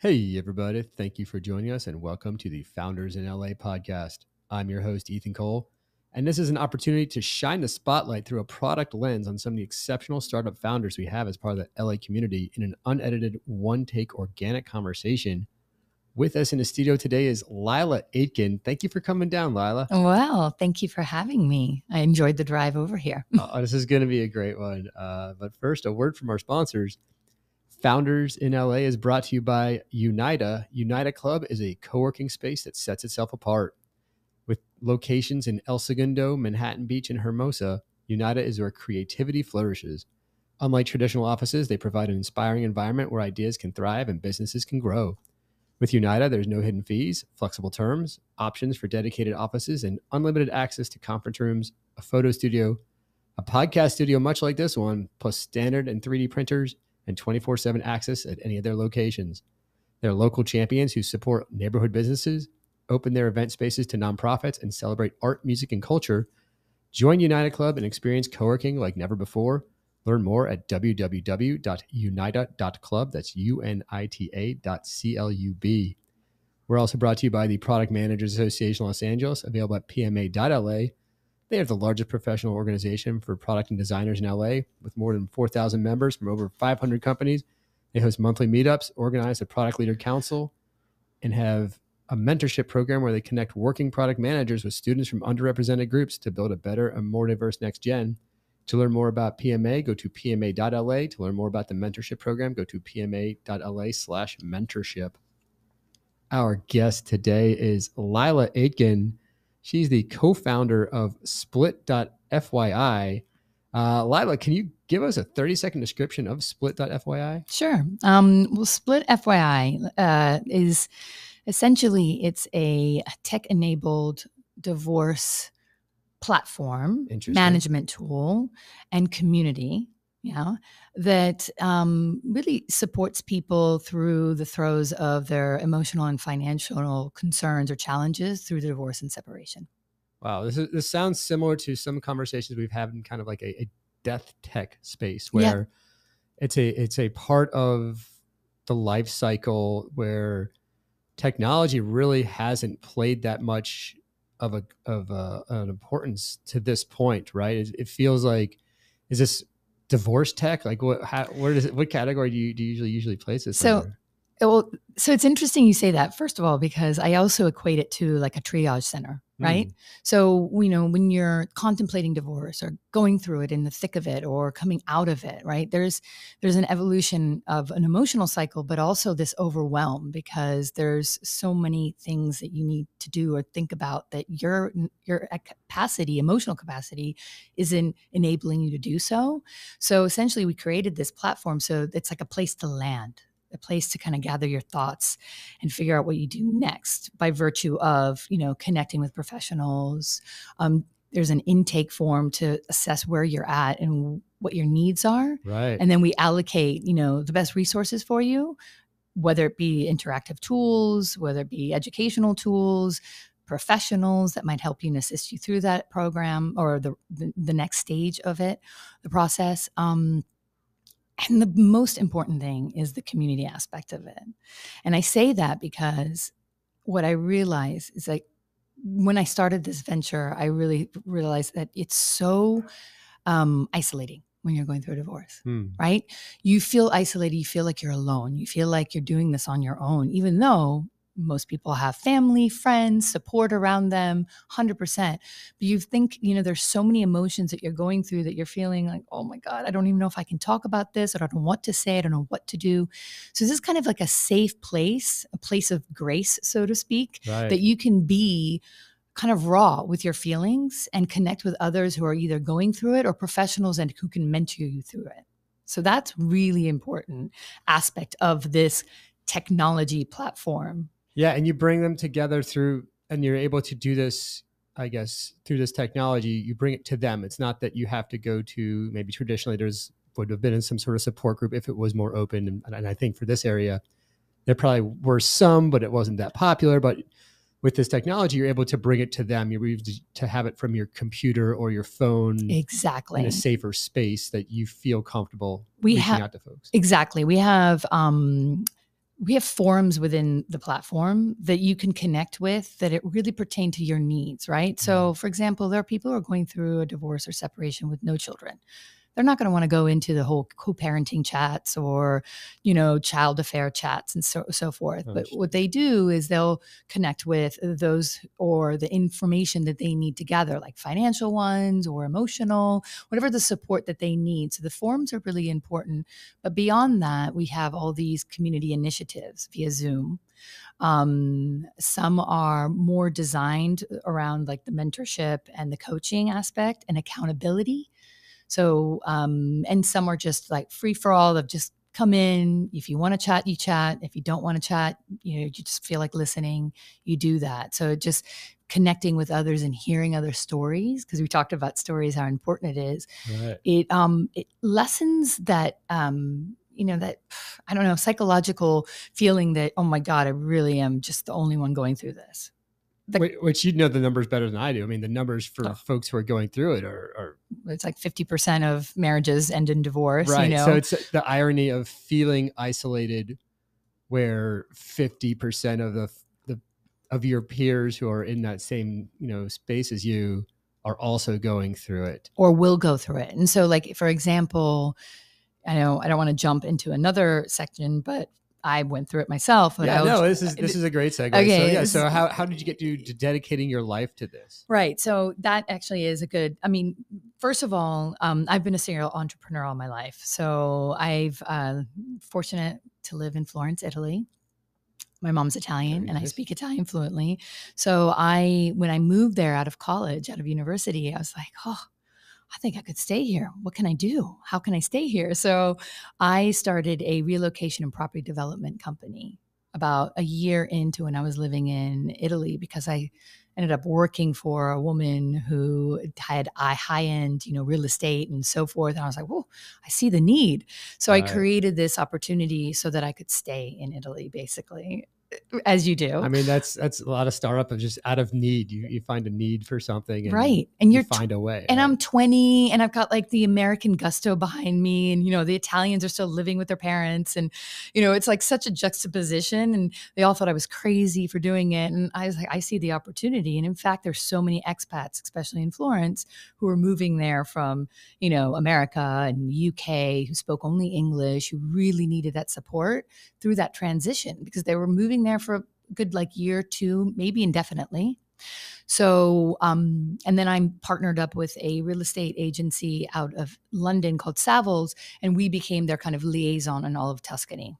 Hey, everybody. Thank you for joining us and welcome to the Founders in LA podcast. I'm your host, Ethan Cole, and this is an opportunity to shine the spotlight through a product lens on some of the exceptional startup founders we have as part of the LA community in an unedited, one-take organic conversation. With us in the studio today is Laila Aitken. Thank you for coming down, Laila. Well, thank you for having me. I enjoyed the drive over here. This is going to be a great one. But first, a word from our sponsors. Founders in LA is brought to you by Unita. Unita Club is a co-working space that sets itself apart. With locations in El Segundo, Manhattan Beach, and Hermosa, Unita is where creativity flourishes. Unlike traditional offices, they provide an inspiring environment where ideas can thrive and businesses can grow. With Unita, there's no hidden fees, flexible terms, options for dedicated offices, and unlimited access to conference rooms, a photo studio, a podcast studio much like this one, plus standard and 3D printers, and 24/7 access at any of their locations. They're local champions who support neighborhood businesses, open their event spaces to nonprofits, and celebrate art, music, and culture. Join Unita Club and experience co-working like never before. Learn more at www.unita.club. That's UNITA.CLUB. We're also brought to you by the Product Managers Association Los Angeles, available at PMA.LA. They are the largest professional organization for product and designers in LA, with more than 4,000 members from over 500 companies. They host monthly meetups, organize a product leader council, and have a mentorship program where they connect working product managers with students from underrepresented groups to build a better and more diverse next gen. To learn more about PMA, go to PMA.LA. To learn more about the mentorship program, go to PMA.LA/mentorship. Our guest today is Laila Aitken. She's the co-founder of Split.Fyi. Laila, can you give us a 30-second description of Split.Fyi? Sure. Well, Split.Fyi is essentially, it's a tech-enabled divorce platform, management tool, and community. That really supports people through the throes of their emotional and financial concerns or challenges through the divorce and separation. Wow, this sounds similar to some conversations we've had in kind of like a death tech space where it's a part of the life cycle where technology really hasn't played that much of an importance to this point, right? It feels like, is this divorce tech? Like what category do you usually place this under? So it's interesting you say that, first of all, because I also equate it to like a triage center, right? So, when you're contemplating divorce or going through it in the thick of it or coming out of it, right? There's an evolution of an emotional cycle, but also this overwhelm because there's so many things that you need to do or think about that your capacity, emotional capacity, isn't enabling you to do so. So essentially we created this platform so it's like a place to land, a place to kind of gather your thoughts and figure out what you do next by virtue of, connecting with professionals. There's an intake form to assess where you're at and what your needs are. Right. And then we allocate, the best resources for you, whether it be interactive tools, whether it be educational tools, professionals that might help you and assist you through that program or the next stage of it, the process. And the most important thing is the community aspect of it. And I say that because what I realize is like when I started this venture, I really realized that it's so isolating when you're going through a divorce, right? You feel isolated. You feel like you're alone. You feel like you're doing this on your own, even though most people have family, friends, support around them, 100%. But you think, there's so many emotions that you're going through that you're feeling like, oh my God, I don't even know if I can talk about this. I don't know what to say. I don't know what to do. So this is kind of like a safe place, a place of grace, so to speak, that you can be kind of raw with your feelings and connect with others who are either going through it or professionals and who can mentor you through it. So that's really important aspect of this technology platform. Yeah, and you bring them together and you're able to do this, I guess, through this technology, you bring it to them. It's not that you have to go to, maybe traditionally would have been in some sort of support group if it was more open. And I think for this area, there probably were some, but it wasn't that popular. But with this technology, you're able to bring it to them. You're able to have it from your computer or your phone. Exactly. In a safer space that you feel comfortable reaching out to folks. Exactly. We have we have forums within the platform that you can connect with that it really pertain to your needs, right? So, for example, there are people who are going through a divorce or separation with no children. They're not going to want to go into the whole co-parenting chats or, child affair chats and so forth. But what they do is they'll connect with those or the information that they need to gather, like financial ones or emotional, whatever the support that they need. So the forums are really important. But beyond that, we have all these community initiatives via Zoom. Some are more designed around like the mentorship and the coaching aspect and accountability. So, and some are just like free for all of just come in. If you want to chat, you chat. If you don't want to chat, you just feel like listening, you do that. So just connecting with others and hearing other stories, because we talked about stories, how important it is. Right. It lessens that, that, I don't know, psychological feeling that, oh my God, I really am just the only one going through this. Which the numbers better than I do. I mean, the numbers for folks who are going through it are it's like 50% of marriages end in divorce. Right. So it's the irony of feeling isolated, where 50% of your peers who are in that same space as you are also going through it or will go through it. And so, like, for example, I know I don't want to jump into another section, but I went through it myself. But this is a great segue. Okay, so how did you get to dedicating your life to this? Right. So that actually is a good, first of all, I've been a serial entrepreneur all my life. So I've fortunate to live in Florence, Italy. My mom's Italian and I speak Italian fluently. So when I moved there out of college, out of university, I was like, I think I could stay here. What can I do? How can I stay here? So I started a relocation and property development company about a year into when I was living in Italy, because I ended up working for a woman who had high-end, real estate and so forth. And I was like, whoa, I see the need. So I created this opportunity so that I could stay in Italy, basically. As you do. I mean, that's a lot of startup of just out of need. You find a need for something, and right, and you find a way. And right? I'm 20, and I've got like the American gusto behind me, and the Italians are still living with their parents, and it's like such a juxtaposition. And they all thought I was crazy for doing it, and I was like, I see the opportunity. And in fact, there's so many expats, especially in Florence, who are moving there from America and the UK, who spoke only English, who really needed that support through that transition, because they were moving there for a good year or two, maybe indefinitely. So, and then I'm partnered up with a real estate agency out of London called Savills, and we became their kind of liaison in all of Tuscany.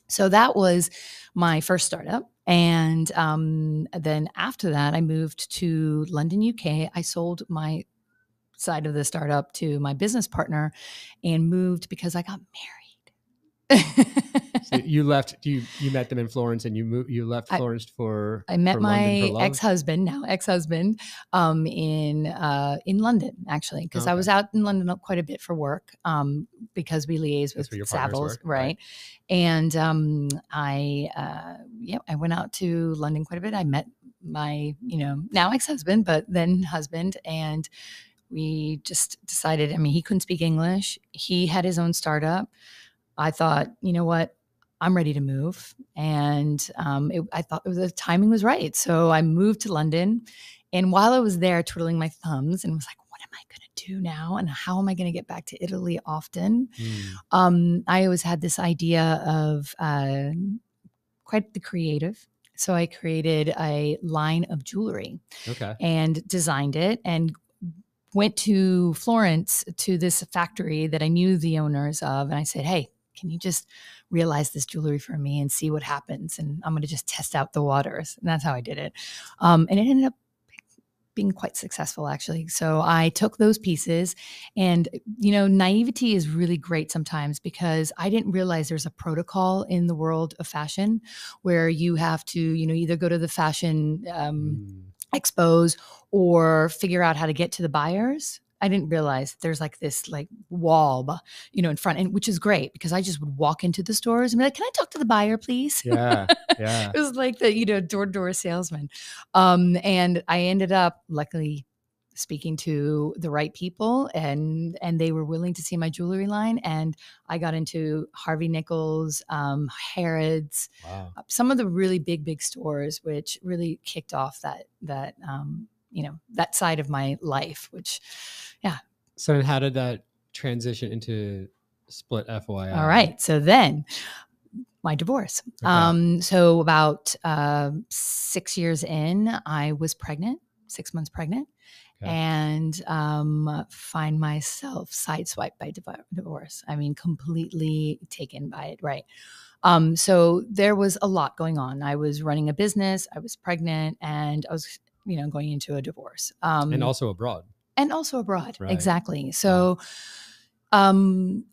So that was my first startup. And then after that, I moved to London, UK. I sold my side of the startup to my business partner and moved because I got married. So you left. You met them in Florence, and you left Florence for. I met my ex-husband, in London, actually, because I was out in London quite a bit for work, because we liaise with Savills, right? And I went out to London quite a bit. I met my now ex-husband, but then husband, and we just decided. He couldn't speak English. He had his own startup. I thought, you know what, I'm ready to move. And I thought the timing was right. So I moved to London. And while I was there twiddling my thumbs and was like, what am I going to do now? And how am I going to get back to Italy often? I always had this idea of quite the creative. So I created a line of jewelry and designed it and went to Florence to this factory that I knew the owners of. And I said, hey, can you just realize this jewelry for me and see what happens? And I'm going to just test out the waters. And that's how I did it. And it ended up being quite successful, actually. So I took those pieces, and, naivety is really great sometimes, because I didn't realize there's a protocol in the world of fashion where you have to, either go to the fashion expos or figure out how to get to the buyers. I didn't realize there's this wall, in front, and which is great, because I just would walk into the stores and be like, can I talk to the buyer, please? Yeah. It was like the, door-to-door salesman. And I ended up luckily speaking to the right people, and they were willing to see my jewelry line. And I got into Harvey Nichols, Harrods, Wow. some of the really big stores, which really kicked off that that side of my life, which, yeah. So then how did that transition into Split.Fyi? All right. So then my divorce. Okay. So about 6 years in, I was pregnant, 6 months pregnant, Okay. and find myself sideswiped by divorce. I mean, completely taken by it. Right. So there was a lot going on. I was running a business, I was pregnant, and I was, going into a divorce. And also abroad. Right. Exactly. So, something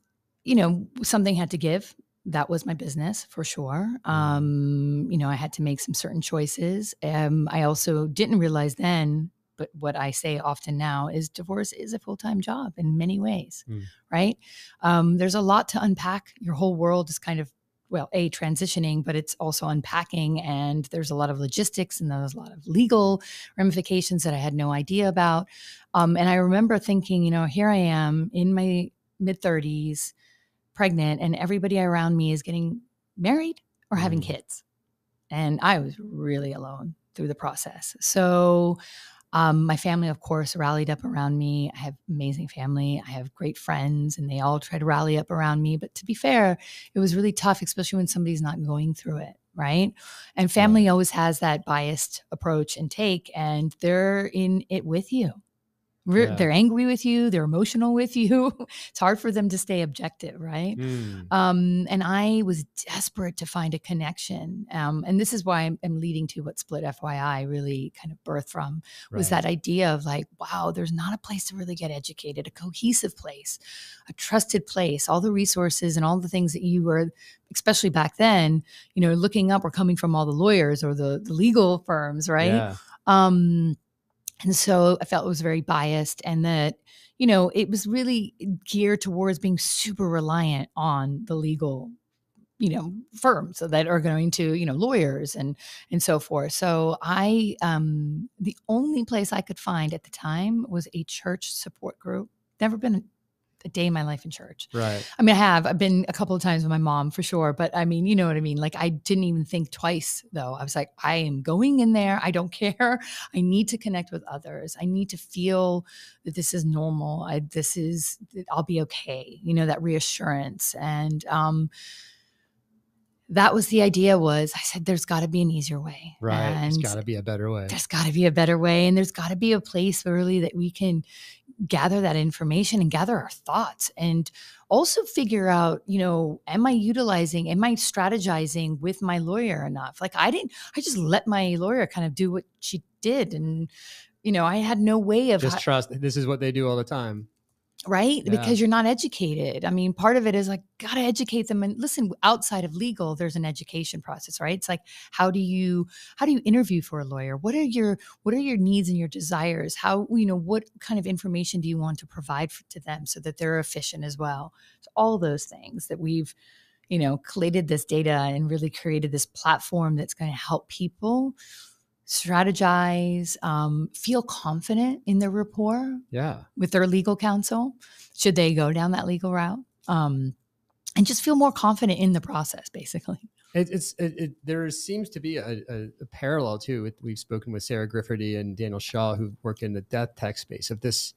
had to give. That was my business for sure. I had to make some certain choices. I also didn't realize then, but what I say often now is divorce is a full-time job in many ways, right? There's a lot to unpack. Your whole world is kind of, transitioning, but it's also unpacking, and there's a lot of logistics and there's a lot of legal ramifications that I had no idea about. And I remember thinking, here I am in my mid-30s, pregnant, and everybody around me is getting married or having kids. And I was really alone through the process. So my family, of course, rallied up around me. I have amazing family. I have great friends, and they all try to rally up around me. But to be fair, it was really tough, especially when somebody's not going through it, right? And family always has that biased approach and take, and they're in it with you. They're angry with you. They're emotional with you. It's hard for them to stay objective, right? And I was desperate to find a connection. And this is why I'm leading to what Split.Fyi really kind of birthed from, was that idea of like, wow, there's not a place to really get educated, a cohesive place, a trusted place, all the resources and all the things that you were, especially back then, looking up, were coming from all the lawyers or the legal firms, right? And so I felt it was very biased, and that, it was really geared towards being super reliant on the legal, firms that are going to, lawyers and so forth. So the only place I could find at the time was a church support group. Never been a day in my life in church. Right. I mean, I've been a couple of times with my mom for sure, but I mean, you know what I mean? Like, I didn't even think twice though. I was like, I am going in there. I don't care. I need to connect with others. I need to feel that this is normal. I'll be okay. That reassurance. And, that was the idea. I said, there's got to be an easier way. Right. And there's got to be a better way. There's got to be a better way. And there's got to be a place really that we can gather that information and gather our thoughts, and also figure out, am I strategizing with my lawyer enough? Like, I just let my lawyer kind of do what she did. And, I had no way of just trust. This is what they do all the time. Right? Yeah. Because you're not educated. I mean, part of it is like, got to educate them. And listen, outside of legal, there's an education process, right? It's like, how do you interview for a lawyer? What are your needs and your desires? How, what kind of information do you want to provide to them so that they're efficient as well? So all those things that we've, collated this data and really created this platform that's going to help people strategize, feel confident in their rapport with their legal counsel, should they go down that legal route, and just feel more confident in the process, basically. There seems to be a parallel too. We've spoken with Sarah Grifferty and Daniel Shaw, who work in the death tech space, of this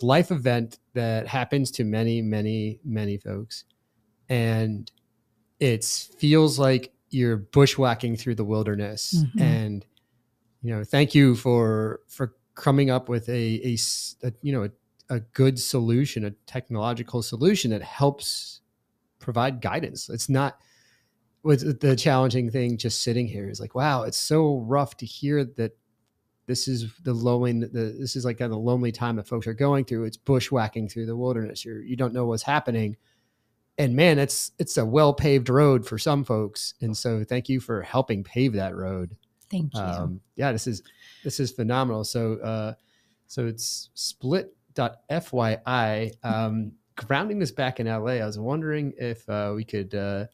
life event that happens to many, many, many folks. And it feels like you're bushwhacking through the wilderness. And thank you for coming up with a good solution, a technological solution that helps provide guidance. It's not, with the challenging thing just sitting here is like, wow, it's so rough to hear that this is this is like kind of the lonely time that folks are going through. It's bushwhacking through the wilderness. You don't know what's happening. And man, it's a well-paved road for some folks. And so thank you for helping pave that road. Thank you. This is phenomenal. So it's Split.Fyi. Grounding this back in LA, I was wondering if we could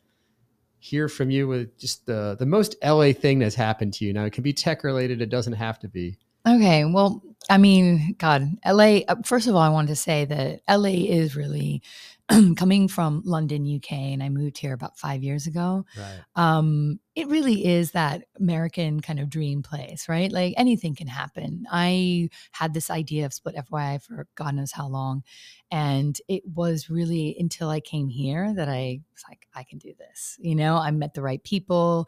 hear from you with just the most LA thing that's happened to you. Now, it can be tech related. It doesn't have to be. Okay. Well, I mean, God, LA, first of all, I wanted to say that LA is really coming from London, UK, and I moved here about 5 years ago. Right. It really is that American kind of dream place, right? Like anything can happen. I had this idea of Split.Fyi for God knows how long. And it was really until I came here that I was like, I can do this. You know, I met the right people.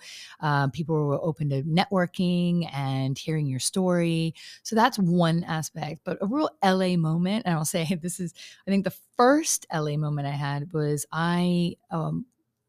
People were open to networking and hearing your story. So that's one aspect. But a real LA moment, and I'll say this is, I think the first LA moment I had was I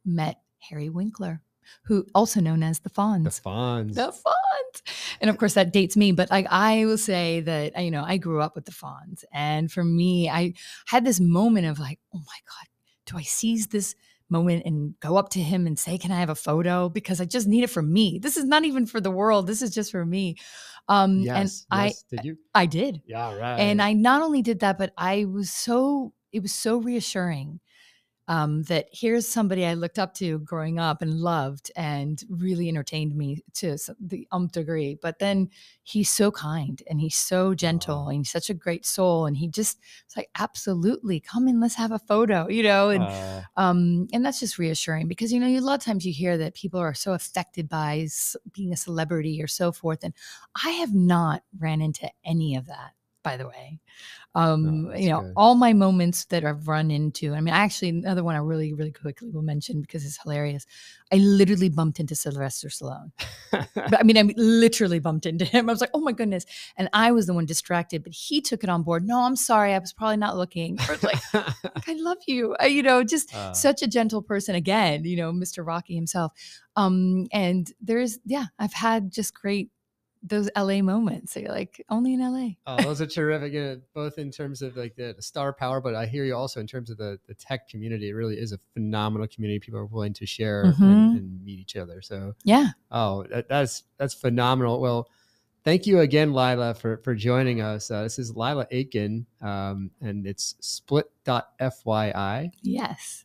met Harry Winkler, who also known as the Fonz. The Fonz. The Fonz. And of course that dates me, but like I will say that, you know, I grew up with the Fonz. And for me, I had this moment of like, oh my God, do I seize this moment and go up to him and say, can I have a photo? Because I just need it for me. This is not even for the world. This is just for me. Yes. Did you? I did. Yeah, right. And I not only did that, but it was so reassuring that here's somebody I looked up to growing up and loved and really entertained me to the degree. But then he's so kind and he's so gentle and he's such a great soul. And he just was like, absolutely, come in, let's have a photo, you know? And that's just reassuring because, you know, a lot of times you hear that people are so affected by being a celebrity or so forth. And I have not ran into any of that, by the way. You know, good. all my moments that I've run into, I mean, actually, another one I really, really quickly will mention because it's hilarious. I literally bumped into Sylvester Stallone. But I mean, I literally bumped into him. I was like, oh my goodness. And I was the one distracted, but he took it on board. No, I'm sorry. I was probably not looking. Or like I love you. You know, just such a gentle person again, you know, Mr. Rocky himself. And I've had just great those LA moments. So you're like, only in LA. Oh, those are terrific, both in terms of like the star power, but I hear you also in terms of the tech community. It really is a phenomenal community. People are willing to share and meet each other. So yeah. Oh, that's phenomenal. Well, thank you again, Laila, for joining us. This is Laila Aitken, and it's Split.Fyi. Yes.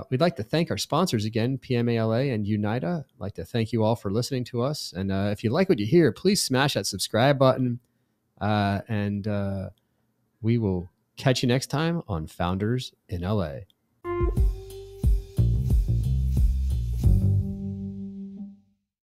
We'd like to thank our sponsors again, PMALA and Unida. I'd like to thank you all for listening to us. And if you like what you hear, please smash that subscribe button. And we will catch you next time on Founders in LA.